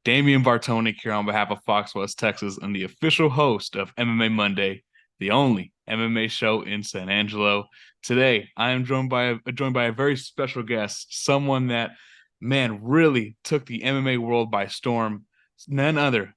Damien Bartonek here on behalf of Fox West Texas and the official host of MMA Monday, the only MMA show in San Angelo. Today, I am joined by a very special guest, someone that, man, really took the MMA world by storm. None other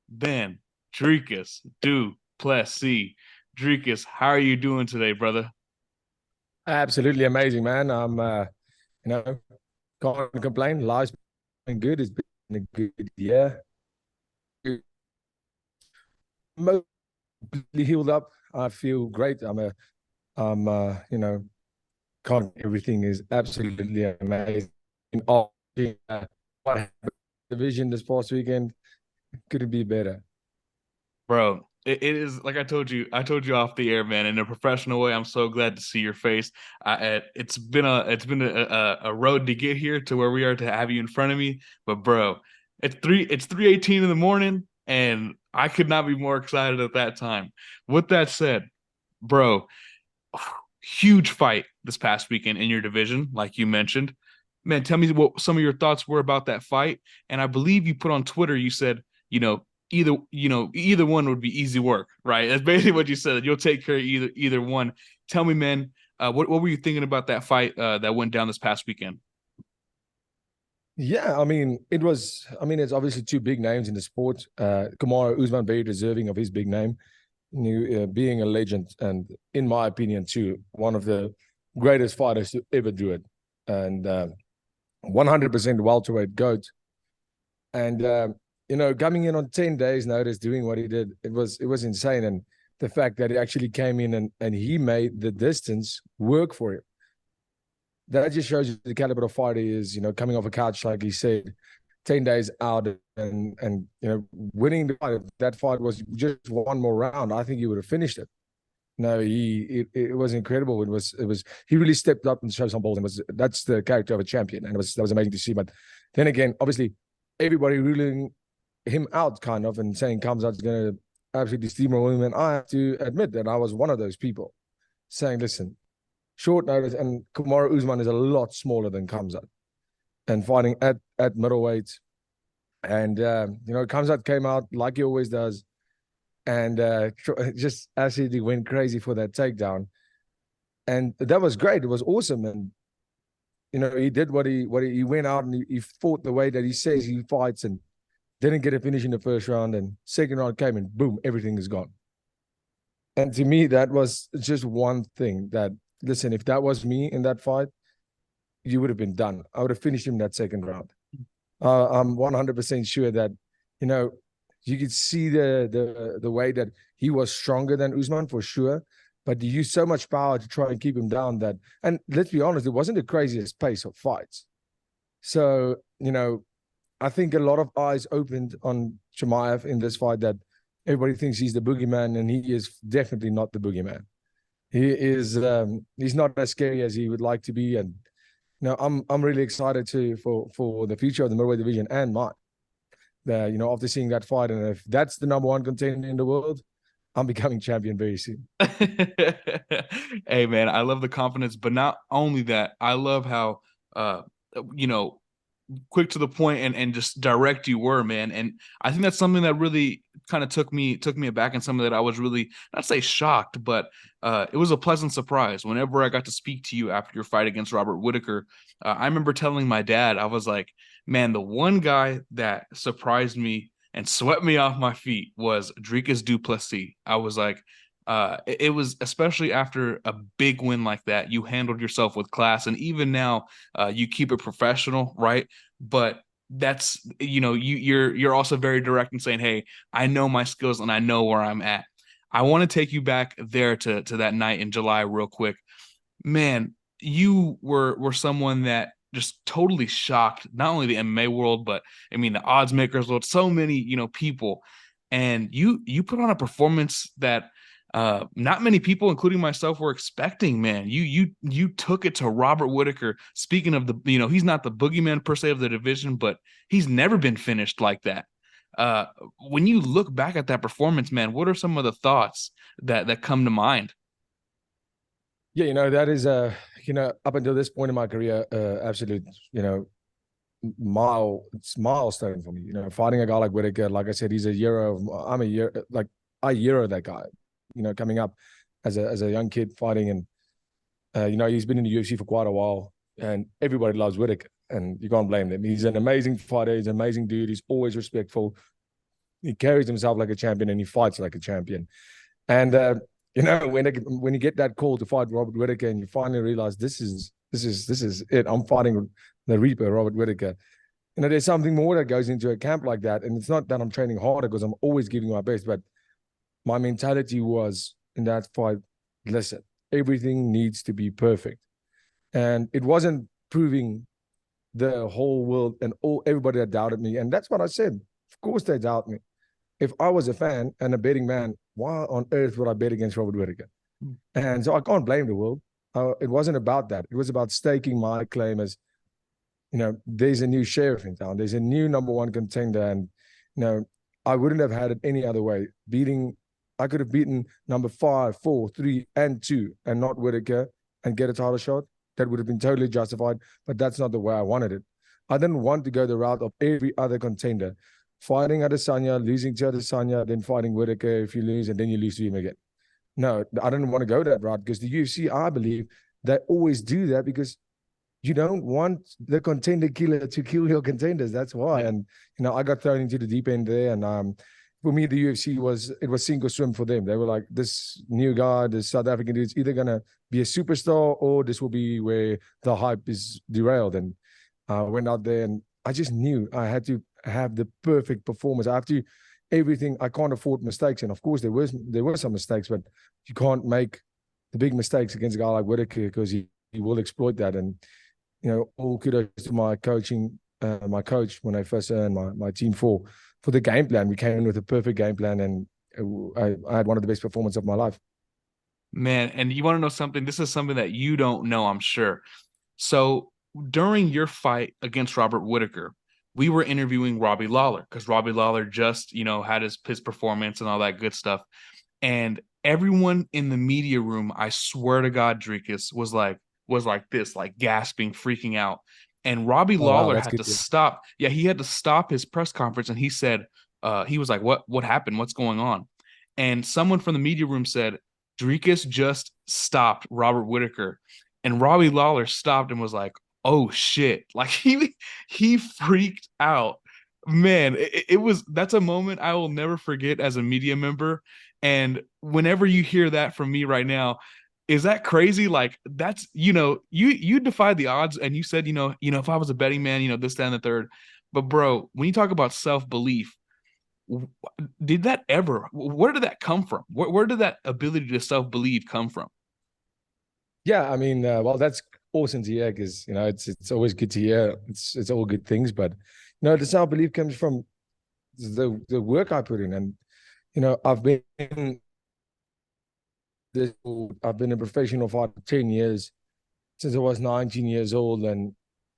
than Dricus Du Plessis. Dricus, how are you doing today, brother? Absolutely amazing, man. You know, can't complain. Life's been good. It's been a good year. Mostly healed up. I feel great. Can't everything is absolutely amazing. All what happened division this past weekend couldn't be better. Bro, it is like I told you off the air, man. In a professional way, I'm so glad to see your face. It's been a road to get here to where we are to have you in front of me. But bro, it's 3:18 in the morning, and I could not be more excited at that time. With that said, bro, huge fight this past weekend in your division, like you mentioned. Man, tell me what some of your thoughts were about that fight. And I believe you put on Twitter, you said, either one would be easy work, right? That's basically what you said. You'll take care of either one. Tell me, man, what were you thinking about that fight that went down this past weekend? Yeah, it's obviously two big names in the sport. Kamaru Usman very deserving of his big name, being a legend, and in my opinion, too, one of the greatest fighters to ever do it, and 100% welterweight goat. And coming in on 10 days' notice, doing what he did, it was insane. And the fact that he actually came in and he made the distance work for him, that just shows you the caliber of fighter he is. Coming off a couch, like he said, 10 days out, and winning the fight. If that fight was just one more round, I think he would have finished it. No, it was incredible. It was he really stepped up and showed some balls, and that's the character of a champion, and that was amazing to see. But then again, obviously, everybody ruling him out, kind of, and saying Khamzat's going to absolutely steamroll him, and I have to admit that I was one of those people saying, listen, short notice, and Kamaru Usman is a lot smaller than Khamzat, and fighting at middleweight. And Khamzat came out like he always does, and just absolutely went crazy for that takedown, and that was great. It was awesome, and he did what he went out and he fought the way that he says he fights, and didn't get a finish in the first round, and second round came and boom, everything is gone. And to me, that was just one thing that, listen, if that was me in that fight, you would have been done. I would have finished him that second round. I'm 100% sure that, you know, you could see the way that he was stronger than Usman for sure, but he used so much power to try and keep him down that, and let's be honest, it wasn't the craziest pace of fights. So, I think a lot of eyes opened on Chimaev in this fight, that everybody thinks he's the boogeyman, and he is definitely not the boogeyman. He is he's not as scary as he would like to be, and I'm really excited for the future of the middleweight division and mine. After seeing that fight, and if that's the number one contender in the world, I'm becoming champion very soon. Hey man, I love the confidence, but not only that, I love how you know quick to the point and just direct you were, man. And I think that's something that really kind of took me aback, and something that I was really, not say shocked, but it was a pleasant surprise whenever I got to speak to you after your fight against Robert Whittaker. I remember telling my dad, I was like, man, the one guy that surprised me and swept me off my feet was Dricus Du Plessis. I was like, it was, especially after a big win like that, you handled yourself with class, and even now, you keep it professional, right? But that's, you're also very direct in saying, hey, I know my skills and I know where I'm at. I want to take you back there to that night in July real quick. Man, you were someone that just totally shocked not only the MMA world, but I mean the odds makers world, so many, people. And you put on a performance that not many people, including myself, were expecting. Man, you took it to Robert Whittaker. Speaking of the, he's not the boogeyman per se of the division, but he's never been finished like that. When you look back at that performance, man, what are some of the thoughts that come to mind? Yeah, that is up until this point in my career, absolute, it's milestone for me. You know, fighting a guy like Whittaker, like I said, he's a hero. I'm a year like I hero that guy. You know, coming up as a young kid fighting, and you know, he's been in the UFC for quite a while, and everybody loves Whittaker, and you can't blame them. He's an amazing fighter. He's an amazing dude. He's always respectful. He carries himself like a champion, and he fights like a champion. And you know, when you get that call to fight Robert Whittaker, and you finally realize this is it. I'm fighting the Reaper, Robert Whittaker. You know, there's something more that goes into a camp like that, and it's not that I'm training harder because I'm always giving my best, but my mentality was in that fight, listen, everything needs to be perfect. And it wasn't proving the whole world and everybody that doubted me. And that's what I said. Of course they doubt me. If I was a fan and a betting man, why on earth would I bet against Robert Whittaker? And so I can't blame the world. It wasn't about that. It was about staking my claim as, you know, there's a new sheriff in town. There's a new number one contender. And, you know, I wouldn't have had it any other way. I could have beaten number 5, 4, 3, and 2 and not Whittaker and get a title shot. That would have been totally justified, but that's not the way I wanted it. I didn't want to go the route of every other contender, fighting Adesanya, losing to Adesanya, then fighting Whittaker if you lose, and then you lose to him again. No, I didn't want to go that route because the UFC, I believe, they always do that because you don't want the contender killer to kill your contenders. That's why. And, you know, I got thrown into the deep end there. And for me, the UFC was sink or swim for them. They were like, this new guy, this South African dude, it's either going to be a superstar or this will be where the hype is derailed. And I went out there and I just knew I had to have the perfect performance. I have to everything. I can't afford mistakes. And of course there were some mistakes, but you can't make the big mistakes against a guy like Whittaker because he will exploit that. And, you know, all kudos to my coach when I first earned my team for the game plan. We came in with a perfect game plan, and I had one of the best performances of my life. Man, and you want to know something? This is something that you don't know, I'm sure. So during your fight against Robert Whittaker, we were interviewing Robbie Lawler because Robbie Lawler just, you know, had his performance and all that good stuff. And everyone in the media room, I swear to God, Dricus, was like this, like gasping, freaking out. And Robbie Lawler had to stop. Yeah, he had to stop his press conference, and he said, he was like, "What happened? What's going on?" And someone from the media room said, "Dricus just stopped Robert Whittaker," and Robbie Lawler stopped and was like, "Oh shit!" Like he freaked out. Man, that's a moment I will never forget as a media member. And whenever you hear that from me right now, is that crazy? Like that's, you know, you defied the odds and you said, you know, if I was a betting man, you know, this, that, and the third. But bro, when you talk about self-belief, did that ever, where did that come from? Where did that ability to self-believe come from? Yeah, I mean, well, that's awesome to hear because, you know, it's always good to hear. It's all good things, but, you know, the self-belief comes from the work I put in. And, you know, I've been a professional fighter for 10 years since I was 19 years old. And,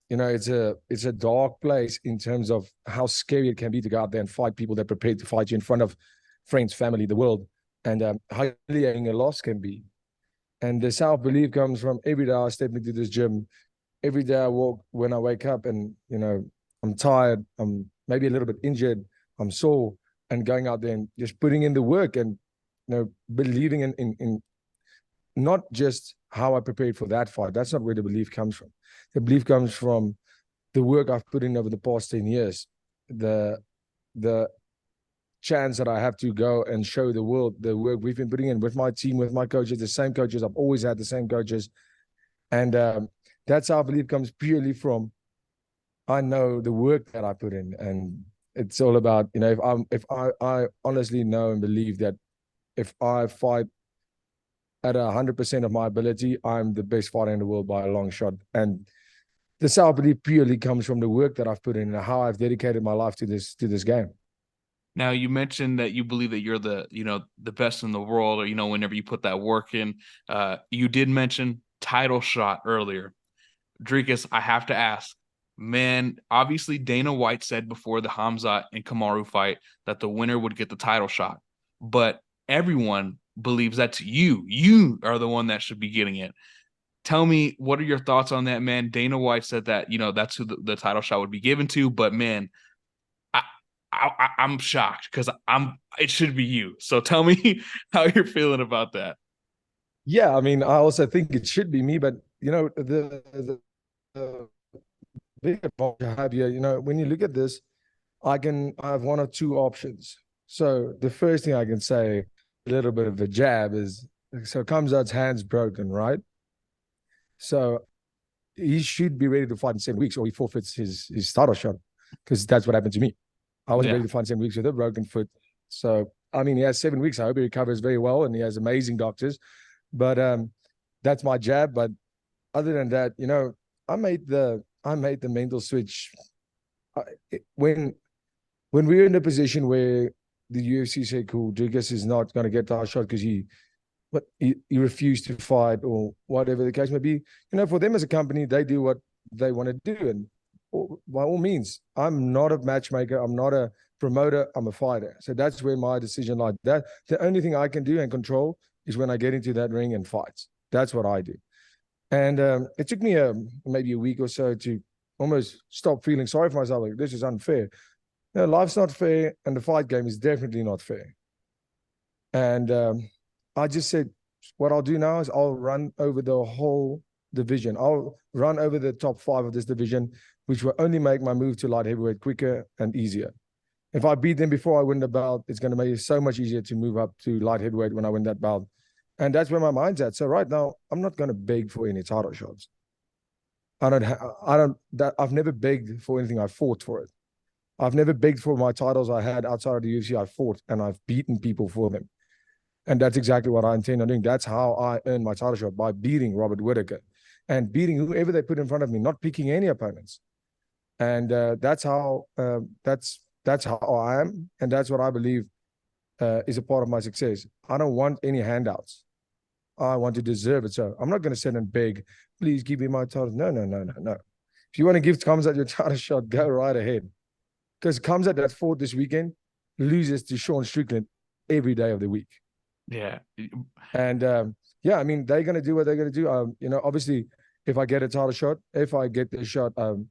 you know, it's a dark place in terms of how scary it can be to go out there and fight people that are prepared to fight you in front of friends, family, the world, and how humiliating a loss can be. And the self-belief comes from every day I step into this gym, every day when I wake up and, you know, I'm tired, I'm maybe a little bit injured, I'm sore, and going out there and just putting in the work and, you know, believing in not just how I prepared for that fight. That's not where the belief comes from. The belief comes from the work I've put in over the past 10 years, the chance that I have to go and show the world the work we've been putting in with my team, with my coaches, the same coaches. I've always had the same coaches. And that's how I believe comes purely from, I know the work that I put in. And it's all about, you know, if I honestly know and believe that if I fight at 100% of my ability, I'm the best fighter in the world by a long shot. And the self-belief purely comes from the work that I've put in and how I've dedicated my life to this game. Now, you mentioned that you believe that you're the best in the world, or, you know, whenever you put that work in. You did mention title shot earlier. Dricus, I have to ask, man, obviously Dana White said before the Khamzat and Kamaru fight that the winner would get the title shot, but everyone believes that's you. You are the one that should be getting it. Tell me, what are your thoughts on that, man? Dana White said that, that's who the title shot would be given to, but man, I, I'm shocked because it should be you. So tell me how you're feeling about that. Yeah, I mean, I also think it should be me, but the big advantage I have here, when you look at this, I have one or two options. So the first thing I can say, a little bit of a jab is, so Khamzat's hand's broken, right? So he should be ready to fight in 7 weeks, or he forfeits his title shot, because that's what happened to me. I wasn't ready to fight in 7 weeks with a broken foot. So I mean, he has 7 weeks. I hope he recovers very well, and he has amazing doctors. But that's my jab. But other than that, I made the mental switch when we're in a position where the UFC said, "Cool, Dricus is not going to get our shot because he refused to fight," or whatever the case may be. For them as a company, they do what they want to do, and by all means, I'm not a matchmaker. I'm not a promoter. I'm a fighter. So that's where my decision like that. The only thing I can do and control is when I get into that ring and fight. That's what I do. And it took me maybe a week or so to almost stop feeling sorry for myself. Like, this is unfair. Life's not fair, and the fight game is definitely not fair. And I just said, what I'll do now is I'll run over the whole division. I'll run over the top 5 of this division, which will only make my move to light heavyweight quicker and easier. If I beat them before I win the belt, it's going to make it so much easier to move up to light heavyweight when I win that belt. And that's where my mind's at. So right now, I'm not going to beg for any title shots. I've never begged for anything. I fought for it. I've never begged for my titles I had outside of the UFC. I fought, and I've beaten people for them. And that's exactly what I intend on doing. That's how I earn my title shot, by beating Robert Whittaker and beating whoever they put in front of me, not picking any opponents. And that's how I am, and that's what I believe is a part of my success. I don't want any handouts. I want to deserve it. So I'm not going to sit and beg, please give me my title. No. If you want to give Khamzat your title shot, go right ahead. Because Khamzat that fought this weekend loses to Sean Strickland every day of the week. Yeah. And I mean, they're going to do what they're going to do. Obviously, if I get a title shot, if I get the shot, I'll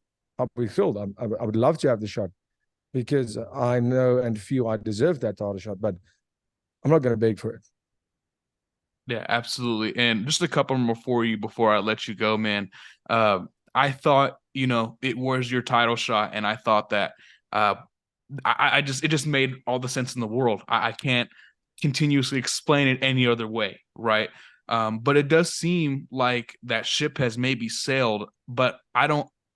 be thrilled. I would love to have the shot, because I know and feel I deserve that title shot, but I'm not going to beg for it. Yeah, absolutely. And just a couple more for you before I let you go, man. I thought, it was your title shot, and I thought that it just made all the sense in the world. I can't continuously explain it any other way, right? But it does seem like that ship has maybe sailed, but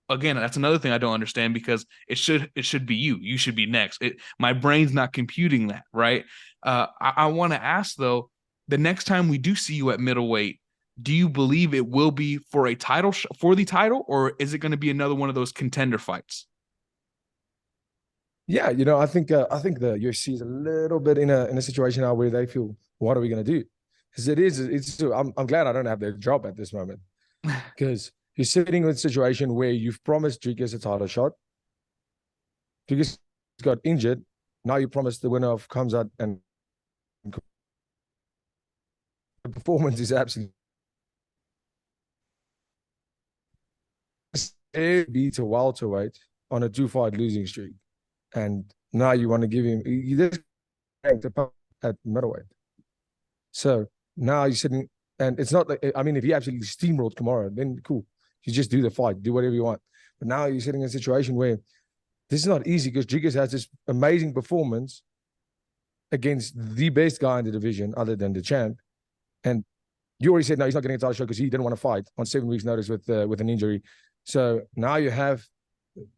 again, that's another thing I don't understand, because it should be you. You should be next. My brain's not computing that, right? I want to ask though, the next time we do see you at middleweight, do you believe it will be for a title for the title, or is it going to be another one of those contender fights? Yeah, I think the UFC is a little bit in a situation now where they feel, what are we going to do? Because I'm glad I don't have their job at this moment, because you're sitting in a situation where you've promised Dricus a title shot. Dricus got injured. Now you promised the winner of Khamzat, and the performance is absolutely beats a welterweight on a 2-fight losing streak, and now you want to give him at middleweight. So now you're sitting, and it's not like, I mean, if he absolutely steamrolled Kamaru, then cool, you just do the fight, do whatever you want. But now you're sitting in a situation where this is not easy, because Dricus has this amazing performance against the best guy in the division other than the champ. And you already said, no, he's not getting a title shot because he didn't want to fight on 7 weeks notice with an injury. So now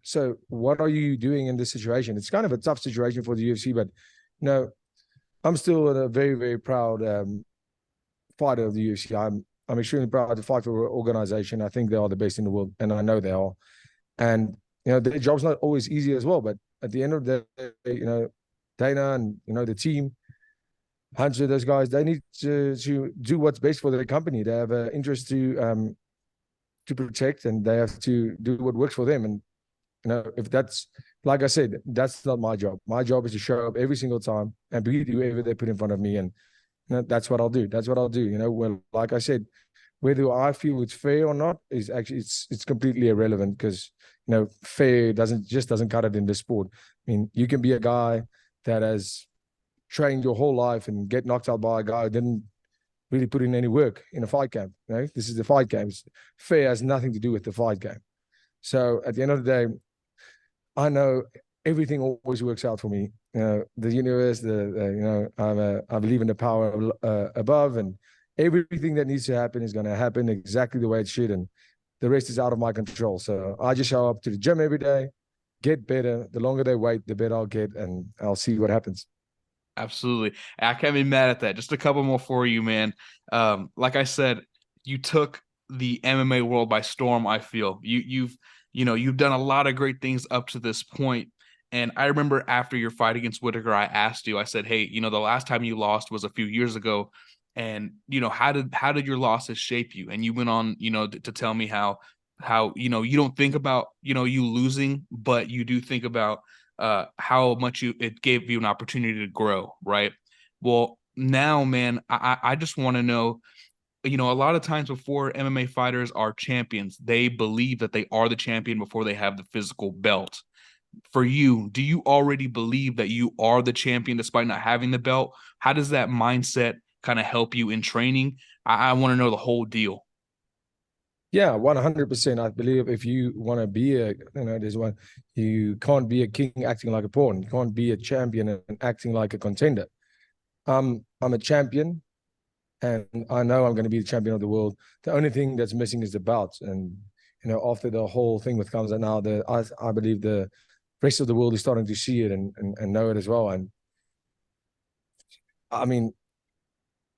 so what are you doing in this situation? It's kind of a tough situation for the UFC, but I'm still a very, very proud fighter of the UFC. I'm extremely proud to fight for an organization. I think they are the best in the world, and I know they are. And their job's not always easy as well, but at the end of the day, Dana and the team, Hunter, those guys, they need to do what's best for their company. They have an interest to protect, and they have to do what works for them. And if that's, like I said, that's not my job. My job is to show up every single time and beat whoever they put in front of me, and that's what I'll do. That's what I'll do. Well, like I said, Whether I feel it's fair or not is actually it's completely irrelevant because fair doesn't cut it in the sport. I mean, you can be a guy that has trained your whole life and get knocked out by a guy who didn't really put in any work in a fight camp. This is the fight game. Fair has nothing to do with the fight game. So at the end of the day, I know everything always works out for me. The universe, I believe in the power above, and everything that needs to happen is going to happen exactly the way it should, and the rest is out of my control. So I just show up to the gym every day, get better. The longer they wait, the better I'll get, and I'll see what happens. Absolutely. I can't be mad at that. Just a couple more for you, man. Like I said, you took the MMA world by storm, I feel. You've done a lot of great things up to this point. And I remember after your fight against Whittaker, I asked you, I said, hey, the last time you lost was a few years ago. And, how did your losses shape you? And you went on, to tell me how, you don't think about, you losing, but you do think about how much it gave you an opportunity to grow, right? Well, now, man, I just want to know, a lot of times before MMA fighters are champions, they believe that they are the champion before they have the physical belt. For you, do you already believe that you are the champion despite not having the belt? How does that mindset kind of help you in training? I want to know the whole deal. Yeah, 100%. I believe if you want to be there's one, you can't be a king acting like a pawn. You can't be a champion and acting like a contender. I'm a champion, and I know I'm going to be the champion of the world. The only thing that's missing is the belt. And after the whole thing with Khamzat now, I believe the rest of the world is starting to see it and know it as well. And I mean,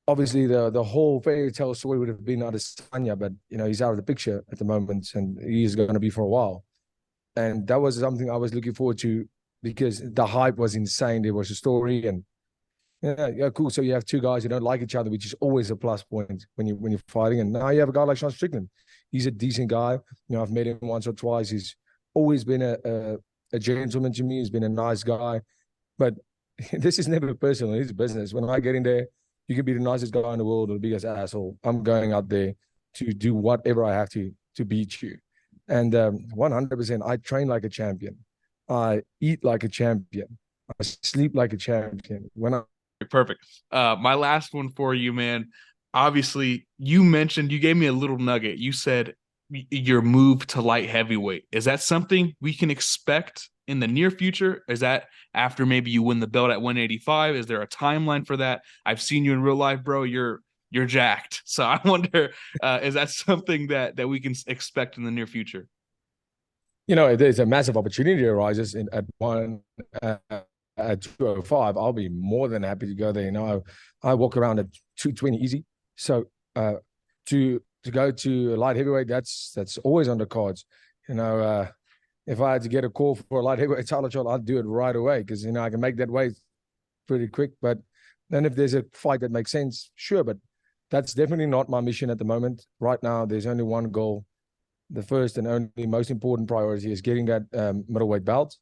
obviously the whole fairy tale story would have been Adesanya, but he's out of the picture at the moment, and he's going to be for a while. And that was something I was looking forward to because the hype was insane. There was a story, and yeah, cool. So you have two guys who don't like each other, which is always a plus point when you're fighting. And now you have a guy like Sean Strickland. He's a decent guy. I've met him once or twice. He's always been a gentleman to me. He's been a nice guy, but this is never personal. It's business. When I get in there, you can be the nicest guy in the world or the biggest asshole. I'm going out there to do whatever I have to beat you. And 100%, I train like a champion. I eat like a champion. I sleep like a champion. Perfect. My last one for you, man. Obviously, you gave me a little nugget. You said your move to light heavyweight. Is that something we can expect in the near future? Is that after maybe you win the belt at 185? Is there a timeline for that? I've seen you in real life, bro. You're jacked. So I wonder, is that something that we can expect in the near future? There's a massive opportunity arises at one at 205. I'll be more than happy to go there. I walk around at 220 easy. So to go to light heavyweight, that's always on the cards. If I had to get a call for a light heavyweight title shot, I'd do it right away because I can make that weight pretty quick. But then if there's a fight that makes sense, sure. But that's definitely not my mission at the moment. Right now, there's only one goal. The first and only most important priority is getting that middleweight belt,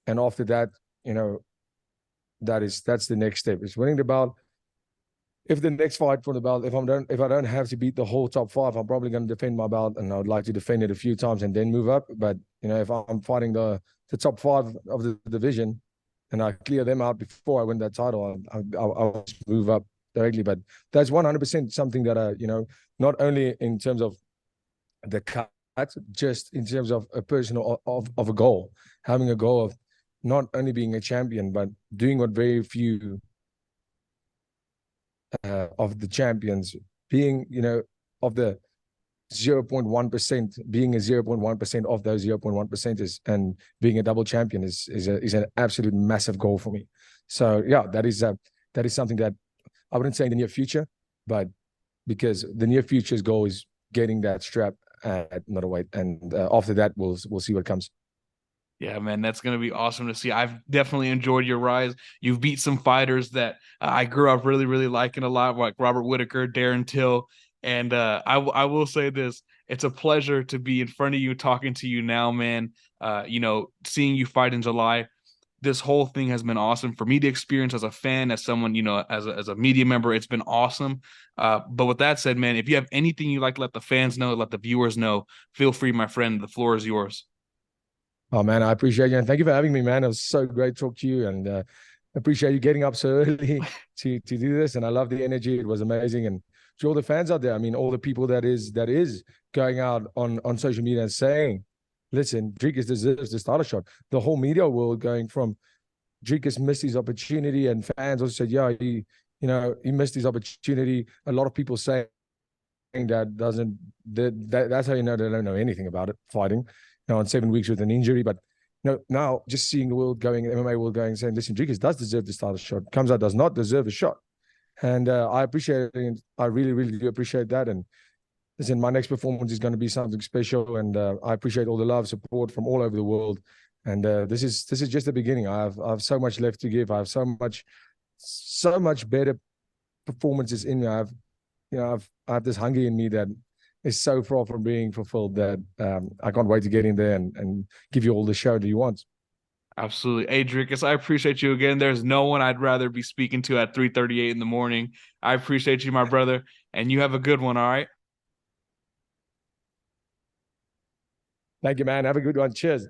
and after that, that's the next step. Is winning the belt. If the next fight for the belt, if I don't have to beat the whole top five, I'm probably going to defend my belt, and I would like to defend it a few times and then move up. But if I'm fighting the top five of the division, and I clear them out before I win that title, I'll move up directly. But that's 100% something that not only in terms of the cut, just in terms of a personal of a goal, having a goal of not only being a champion, but doing what very few of the champions, being, of the 0.1%, being a 0.1% of those 0.1%ers and being a double champion is an absolute massive goal for me. So yeah, that is something that I wouldn't say in the near future, but because the near future's goal is getting that strap at middleweight, and after that we'll see what comes. Yeah, man, that's going to be awesome to see. I've definitely enjoyed your rise. You've beat some fighters that I grew up really, really liking a lot, like Robert Whittaker, Darren Till. And I will say this, it's a pleasure to be in front of you, talking to you now, man. Seeing you fight in July. this whole thing has been awesome for me to experience as a fan, as someone, as a media member. It's been awesome. But with that said, man, if you have anything you'd like to let the fans know, let the viewers know, feel free, my friend. The floor is yours. Oh man, I appreciate you, and thank you for having me, man. It was so great to talk to you, and appreciate you getting up so early to do this. And I love the energy; it was amazing. And to all the fans out there, I mean, all the people that is going out on social media and saying, "Listen, Dricus deserves the starter shot." The whole media world going from Dricus missed his opportunity, and fans also said, "Yeah, he missed his opportunity." A lot of people saying that's how you know they don't know anything about it, fighting, on 7 weeks with an injury. But now just seeing the world going, MMA world going, saying, listen, Dricus does deserve the starter shot. Khamzat does not deserve a shot. And I appreciate it. And I really, really do appreciate that. And listen, my next performance is going to be something special. And I appreciate all the love, support from all over the world. And this is just the beginning. I have so much left to give. I have so much better performances in me. I have this hunger in me that is so far from being fulfilled that I can't wait to get in there and give you all the show that you want. Absolutely. Hey, Dricus, I appreciate you again. There's no one I'd rather be speaking to at 3:38 in the morning. I appreciate you, my brother, and you have a good one, all right? Thank you, man. Have a good one. Cheers.